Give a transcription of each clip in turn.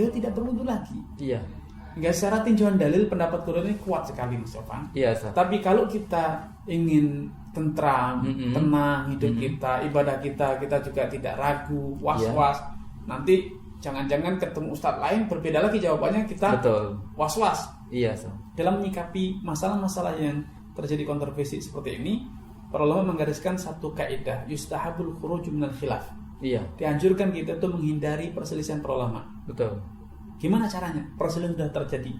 beliau tidak berwudu lagi. Iya. Hingga secara tinjauan dalil pendapat Qur'an ini kuat sekali Mas Sofan. Iya, Ustaz. Tapi kalau kita ingin tentram, tenang hidup kita, ibadah kita juga tidak ragu, was-was. Nanti jangan-jangan ketemu ustadz lain berbeda lagi jawabannya, kita was-was. Iya, Ustaz. Dalam menyikapi masalah-masalah yang terjadi kontroversi seperti ini, para ulama menggariskan satu kaidah, yustahabul khuruj minal khilaf. Iya. Dianjurkan kita untuk menghindari perselisihan para ulama. Betul. Gimana caranya? Perselisihan sudah terjadi.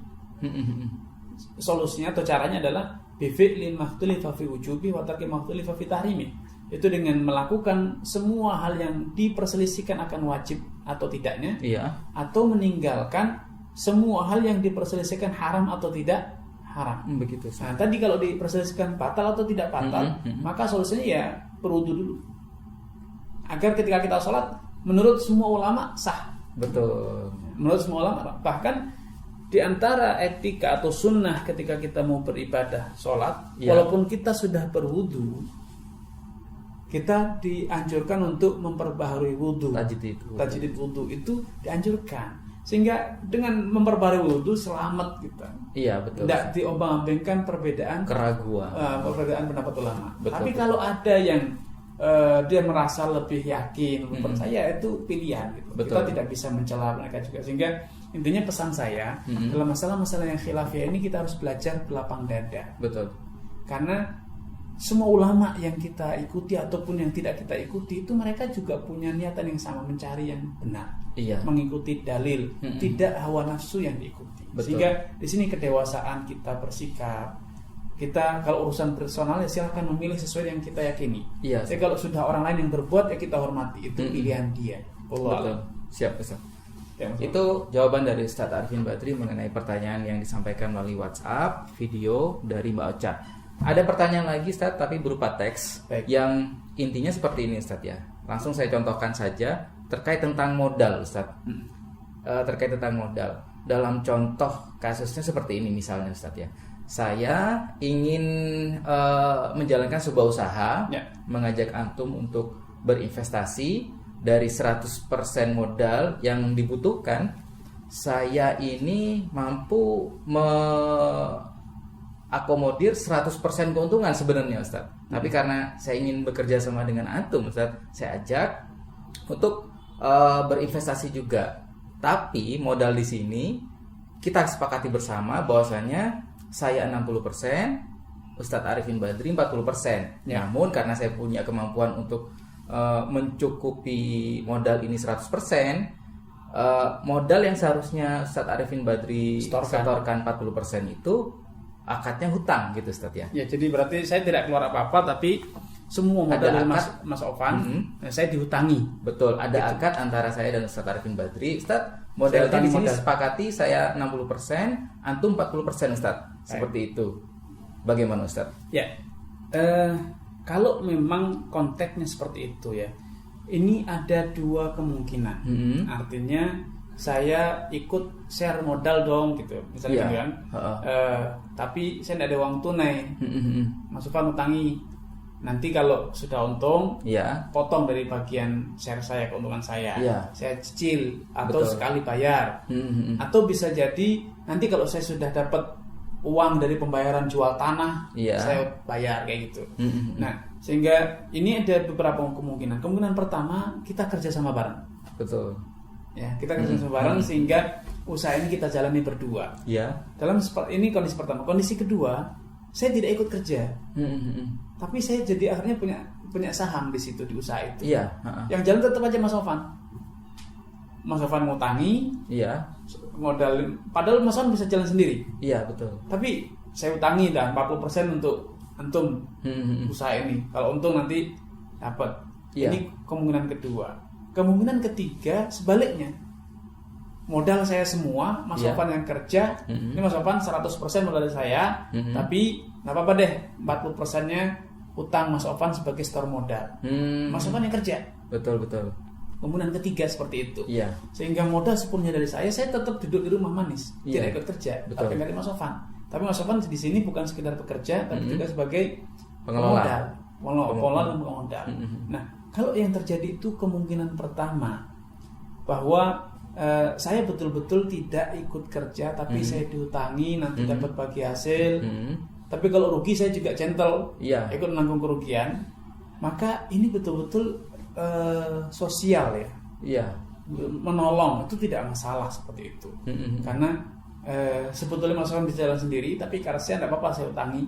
Solusinya atau caranya adalah bifi'li makhtulifa fi wujubi wa tarki makhtulifa fi tahrimi. Itu dengan melakukan semua hal yang diperselisihkan akan wajib atau tidaknya, atau meninggalkan semua hal yang diperselisihkan haram atau tidak haram. Begitu. Nah, tadi kalau diperselisihkan batal atau tidak batal, maka solusinya ya berwudu dulu. Agar ketika kita sholat, menurut semua ulama sah. Betul. Menurut semua ulama, bahkan di antara etika atau sunnah ketika kita mau beribadah sholat, walaupun kita sudah berwudu, kita dianjurkan untuk memperbaharui wudu. Tajdid wudu itu dianjurkan, sehingga dengan memperbaharui wudu selamat kita. Iya, betul. Tidak diombang-ambingkan perbedaan keraguan, perbedaan pendapat ulama. Betul, tapi kalau ada yang dia merasa lebih yakin, lebih percaya, itu pilihan gitu. Kita tidak bisa mencela mereka juga. Sehingga intinya pesan saya dalam masalah-masalah yang khilafiyah ini kita harus belajar berlapang dada. Betul. Karena semua ulama yang kita ikuti ataupun yang tidak kita ikuti itu mereka juga punya niatan yang sama, mencari yang benar. Mengikuti dalil, tidak hawa nafsu yang diikuti. Sehingga di sini kedewasaan kita bersikap. Kita kalau urusan personal ya silakan memilih sesuai yang kita yakini. Jadi kalau sudah orang lain yang berbuat ya kita hormati, itu pilihan dia. Betul. Siap, Ustaz. Itu jawaban dari Ustadz Arifin Badri mengenai pertanyaan yang disampaikan melalui WhatsApp, video dari Mbak Ocha. Ada pertanyaan lagi, Ustadz, tapi berupa teks. Yang intinya seperti ini, Ustadz ya. Langsung saya contohkan saja terkait tentang modal, Ustadz. Terkait tentang modal. Dalam contoh kasusnya seperti ini misalnya, Ustadz ya. Saya ingin menjalankan sebuah usaha, mengajak antum untuk berinvestasi. Dari 100% modal yang dibutuhkan, saya ini mampu mengakomodir 100% keuntungan sebenarnya, Ustaz. Tapi karena saya ingin bekerja sama dengan antum, Ustaz, saya ajak untuk berinvestasi juga. Tapi modal di sini kita sepakati bersama bahwasanya saya 60%, Ustadz Arifin Badri 40%. Namun karena saya punya kemampuan untuk mencukupi modal ini 100%, modal yang seharusnya Ustadz Arifin Badri setorkan 40% itu akadnya hutang gitu, Ustadz ya. Ya, jadi berarti saya tidak keluar apa-apa, tapi semua modal dari Mas Ovan saya dihutangi. Betul, ada gitu. Akad antara saya dan Ustadz Arifin Badri. Ustadz, modalnya di sini sepakati saya 60%, antum 40%, Ustadz. Seperti itu. Bagaimana, Ustadz? Ya. Kalau memang konteksnya seperti itu ya, ini ada dua kemungkinan. Artinya saya ikut share modal dong gitu, misalnya kan. Tapi saya tidak ada uang tunai. Mas Sofan utangi. Nanti kalau sudah untung, potong dari bagian share saya, keuntungan saya. Saya cicil atau sekali bayar. Atau bisa jadi nanti kalau saya sudah dapat uang dari pembayaran jual tanah, saya bayar kayak gitu. Nah, sehingga ini ada beberapa kemungkinan. Kemungkinan pertama, kita kerja sama bareng. Betul. Ya, kita kerja sama bareng sehingga usaha ini kita jalani berdua. Dalam ini kondisi pertama. Kondisi kedua, saya tidak ikut kerja. Tapi saya jadi akhirnya punya saham di situ, di usaha itu. Yang jalan tetap aja Mas Sofan. Mas Sofan ngutangi, modal, padahal Mas Sofan bisa jalan sendiri. Betul. Tapi saya utangi dah 40% untuk antum usaha ini. Kalau untung nanti dapat. Ini kemungkinan kedua. Kemungkinan ketiga sebaliknya. Modal saya semua, Mas Sofan yang kerja. Ini Mas Sofan 100% modal dari saya, tapi enggak apa-apa deh, 40%-nya utang Mas Sofan sebagai store modal. Mas Sofan yang kerja. Betul. Kemungkinan ketiga seperti itu. Sehingga modal sepenuhnya dari saya tetap duduk di rumah manis, tidak ikut kerja, tapi dari Mas Sofan. Tapi Mas Sofan di sini bukan sekedar bekerja, tapi juga sebagai pengelola dan pemodal. Nah, kalau yang terjadi itu kemungkinan pertama bahwa saya betul-betul tidak ikut kerja, tapi saya diutangi, nanti dapat bagi hasil. Tapi kalau rugi saya juga gentle, ikut menanggung kerugian. Maka ini betul-betul sosial ya. Menolong itu tidak masalah seperti itu. Karena sebetulnya masalah bisa jalan sendiri, tapi karena saya tidak apa-apa saya utangi.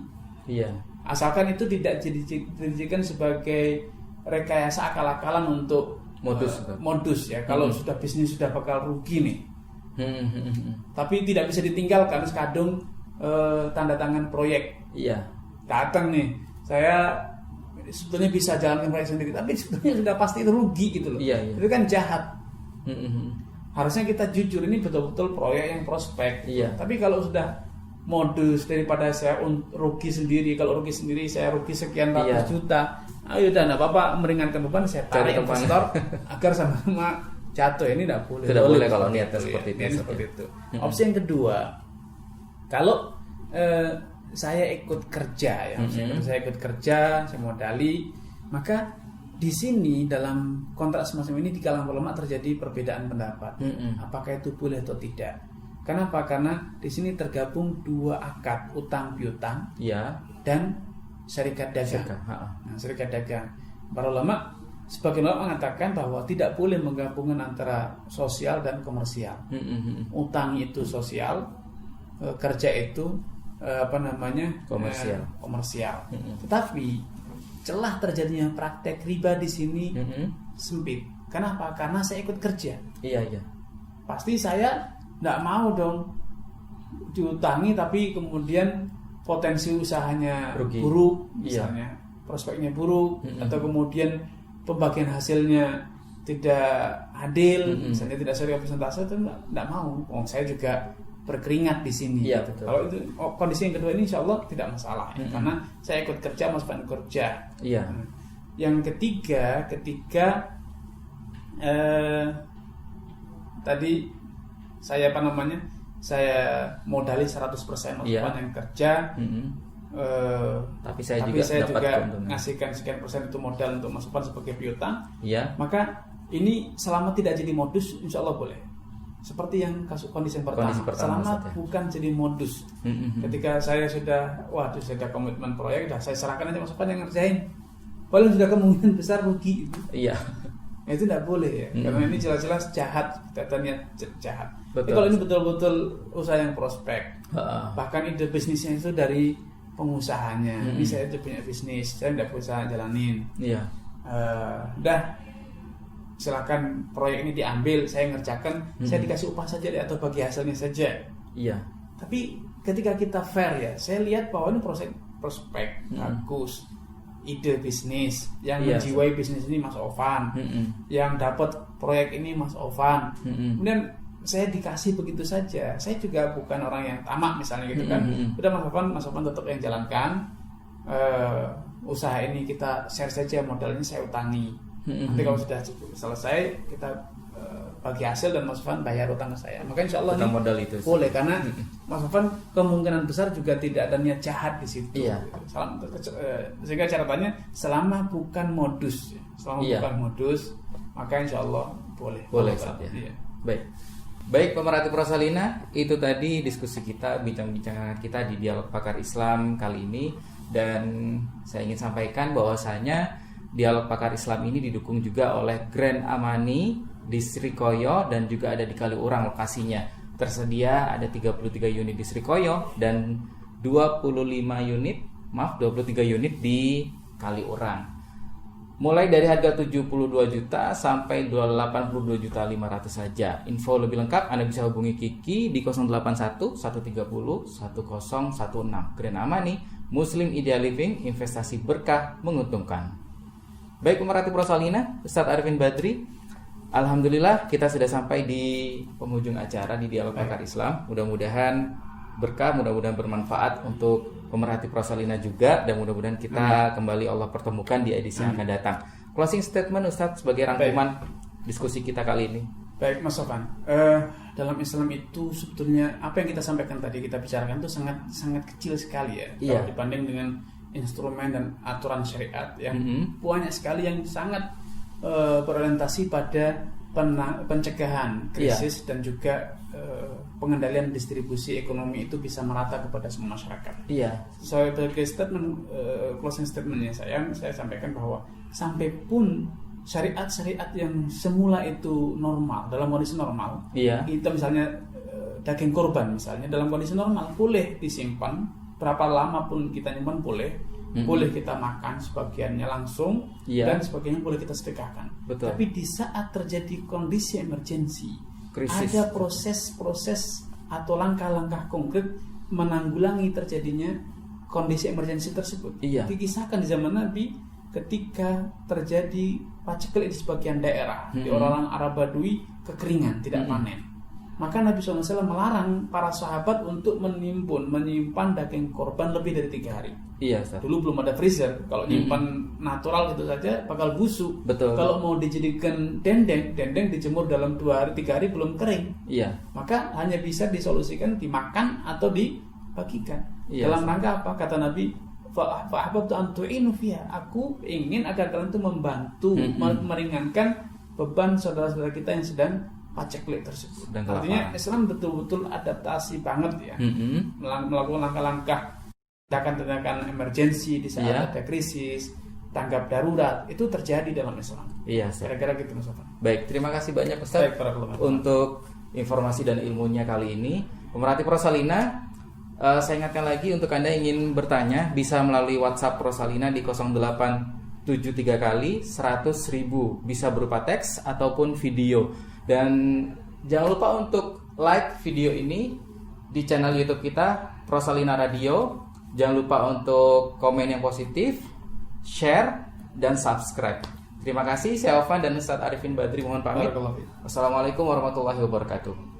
Asalkan itu tidak dijadikan sebagai rekayasa akal-akalan untuk modus ya. Kalau sudah bisnis sudah bakal rugi nih, tapi tidak bisa ditinggalkan sekadung tanda tangan proyek. Datang nih, saya sebetulnya bisa jalankan proyek sendiri, tapi sebetulnya sudah pasti itu rugi gitu loh. Itu kan jahat. Harusnya kita jujur, ini betul-betul proyek yang prospek. Tapi kalau sudah modus, daripada saya rugi sendiri, kalau rugi sendiri saya rugi sekian ratus juta, ayo udah enggak apa-apa, meringankan beban, saya tarik investor agar sama-sama jatuh. Ini tidak boleh. Tidak boleh kalau niatnya seperti itu. Opsi yang kedua, kalau saya ikut kerja ya, saya ikut kerja, saya modali, maka di sini dalam kontrak semacam ini di kalangan ulama terjadi perbedaan pendapat. Apakah itu boleh atau tidak? Kenapa? Karena di sini tergabung dua akad, utang piutang dan syarikat dagang. Nah, syarikat dagang. Para ulama, sebagian ulama mengatakan bahwa tidak boleh menggabungkan antara sosial dan komersial. Utang itu sosial, kerja itu komersial. Tetapi celah terjadinya praktek riba di sini sempit. Kenapa? Karena saya ikut kerja. Pasti saya tidak mau dong diutangi tapi kemudian potensi usahanya buruk, misalnya prospeknya buruk, atau kemudian pembagian hasilnya tidak adil, misalnya tidak sesuai persentase, itu tidak mau. Saya juga berkeringat di sini. Kalau itu kondisi yang kedua ini, insya Allah tidak masalah, karena saya ikut kerja, masukan kerja. Yang ketiga, ketika tadi saya saya modali 100% masukan yang kerja, tapi saya juga ngasihkan sekian persen itu modal untuk masukan sebagai piutang. Maka ini selama tidak jadi modus, insya Allah boleh. Seperti yang kondisi yang pertama selama bukan jadi modus. Ketika saya sudah komitmen proyek, saya serahkan aja masukan yang ngerjain. Paling sudah kemungkinan besar rugi. Itu tidak boleh ya, karena ini jelas-jelas jahat, kita niat jahat. Kalau ini betul-betul usaha yang prospek, bahkan ide bisnisnya itu dari pengusahanya. Ini saya itu punya bisnis, saya tidak bisa jalanin. Silakan proyek ini diambil, saya ngerjakan, saya dikasih upah saja atau bagi hasilnya saja. Tapi ketika kita fair ya, saya lihat bahwa ini prospek bagus. Ide bisnis yang menjiwai bisnis ini Mas Ovan, yang dapat proyek ini Mas Ovan. Kemudian saya dikasih begitu saja. Saya juga bukan orang yang tamak misalnya gitu kan. Udah Mas Ovan tetap yang jalankan. Usaha ini kita share saja, modalnya saya utangi. Nanti kalau sudah selesai kita bagi hasil dan Mas Ovan bayar utang ke saya. Maka insya Allah modal itu boleh, karena Mas Ovan kemungkinan besar juga tidak ada niat jahat di situ. Sehingga catatannya selama bukan modus, bukan modus, maka insya Allah boleh. Baik pemerhati Prosalina, itu tadi diskusi kita, bincang-bincangan kita di Dialog Pakar Islam kali ini, dan saya ingin sampaikan bahwasanya Dialog Pakar Islam ini didukung juga oleh Grand Amani di Srikoyo dan juga ada di Kaliurang lokasinya. Tersedia ada 33 unit di Srikoyo dan 23 unit di Kaliurang. Mulai dari harga 72 juta sampai 82 juta 500 saja. Info lebih lengkap Anda bisa hubungi Kiki di 081 130 1016. Grand Amani, Muslim Ideal Living, investasi berkah menguntungkan. Baik pemerhati Prosalina, Ustadz Arifin Badri, alhamdulillah kita sudah sampai di penghujung acara di Dialog Pakar Islam. Mudah-mudahan berkah, mudah-mudahan bermanfaat untuk pemerhati Prosalina juga, dan mudah-mudahan kita kembali Allah pertemukan di edisi yang akan datang. Closing statement Ustadz sebagai rangkuman diskusi kita kali ini. Baik Mas Sofan, dalam Islam itu sebetulnya apa yang kita sampaikan tadi, kita bicarakan itu sangat kecil sekali ya, kalau dibanding dengan instrumen dan aturan syariat yang banyak sekali yang sangat berorientasi pada pencegahan krisis dan juga pengendalian distribusi ekonomi itu bisa merata kepada semua masyarakat. Iya. Sebagai statement, closing statementnya saya sampaikan bahwa sampai pun syariat-syariat yang semula itu normal, dalam kondisi normal, kita misalnya daging korban misalnya dalam kondisi normal boleh disimpan berapa lama pun kita nyimpan boleh. Boleh kita makan sebagiannya langsung dan sebagiannya boleh kita sedekahkan. Betul. Tapi di saat terjadi kondisi emergensi, krisis, ada proses-proses atau langkah-langkah konkret menanggulangi terjadinya kondisi emergensi tersebut. Dikisahkan di zaman Nabi ketika terjadi paceklik di sebagian daerah, di orang Arab Badui kekeringan, tidak panen. Maka Nabi SAW melarang para sahabat untuk menyimpan daging korban lebih dari 3 hari. Dulu belum ada freezer. Kalau nyimpan natural gitu saja bakal busuk. Betul. Kalau mau dijadikan dendeng dijemur dalam 2 hari 3 hari belum kering. Maka hanya bisa disolusikan dimakan atau dibagikan. Dalam rangka apa? Kata Nabi, fa'ahbabtu an tu'inu fiha. Aku ingin agar kalian itu membantu meringankan beban saudara-saudara kita yang sedang paceklik tersebut. Artinya Islam betul-betul adaptasi banget ya, melakukan langkah-langkah tindakan-tindakan emergensi di saat ada krisis, tanggap darurat itu terjadi dalam Islam. Kira-kira gitu Mas Sofan. Baik, terima kasih banyak Ustaz untuk informasi dan ilmunya kali ini. Pemerhati Prosalina, saya ingatkan lagi untuk Anda ingin bertanya bisa melalui WhatsApp Prosalina di 0873 kali 100.000, bisa berupa teks ataupun video. Dan jangan lupa untuk like video ini di channel YouTube kita Prosalina Radio. Jangan lupa untuk komen yang positif, share, dan subscribe. Terima kasih. Saya Alvan dan Ustadz Arifin Badri mohon pamit. Wassalamualaikum warahmatullahi wabarakatuh.